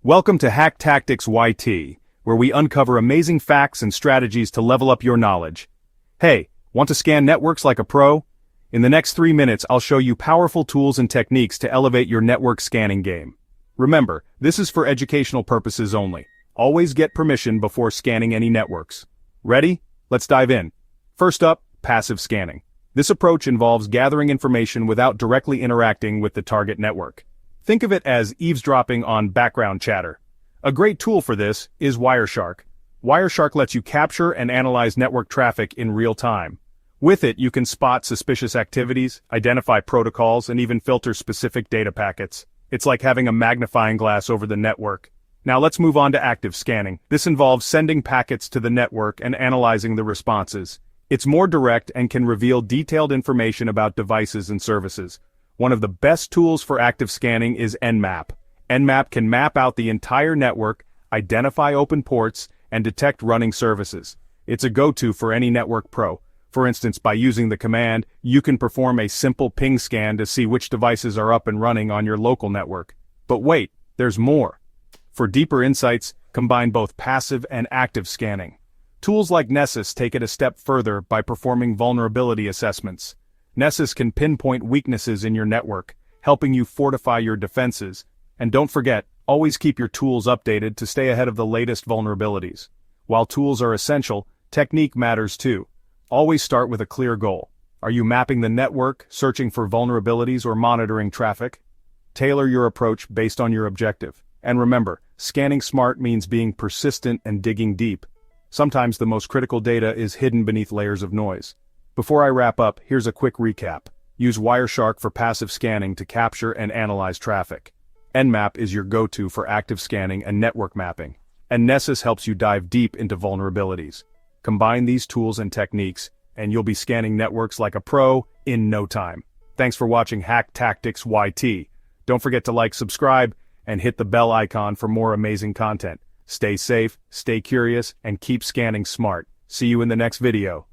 Welcome to Hack Tactics YT, where we uncover amazing facts and strategies to level up your knowledge. Hey, want to scan networks like a pro? In the next 3 minutes, I'll show you powerful tools and techniques to elevate your network scanning game. Remember, this is for educational purposes only. Always get permission before scanning any networks. Ready? Let's dive in. First up, passive scanning. This approach involves gathering information without directly interacting with the target network. Think of it as eavesdropping on background chatter. A great tool for this is Wireshark. Wireshark lets you capture and analyze network traffic in real time. With it, you can spot suspicious activities, identify protocols, and even filter specific data packets. It's like having a magnifying glass over the network. Now let's move on to active scanning. This involves sending packets to the network and analyzing the responses. It's more direct and can reveal detailed information about devices and services. One of the best tools for active scanning is Nmap. Nmap can map out the entire network, identify open ports, and detect running services. It's a go-to for any network pro. For instance, by using the command, you can perform a simple ping scan to see which devices are up and running on your local network. But wait, there's more. For deeper insights, combine both passive and active scanning. Tools like Nessus take it a step further by performing vulnerability assessments. Nessus can pinpoint weaknesses in your network, helping you fortify your defenses. And don't forget, always keep your tools updated to stay ahead of the latest vulnerabilities. While tools are essential, technique matters too. Always start with a clear goal. Are you mapping the network, searching for vulnerabilities, or monitoring traffic? Tailor your approach based on your objective. And remember, scanning smart means being persistent and digging deep. Sometimes the most critical data is hidden beneath layers of noise. Before I wrap up, here's a quick recap. Use Wireshark for passive scanning to capture and analyze traffic. Nmap is your go-to for active scanning and network mapping. And Nessus helps you dive deep into vulnerabilities. Combine these tools and techniques, and you'll be scanning networks like a pro in no time. Thanks for watching Hack Tactics YT. Don't forget to like, subscribe, and hit the bell icon for more amazing content. Stay safe, stay curious, and keep scanning smart. See you in the next video.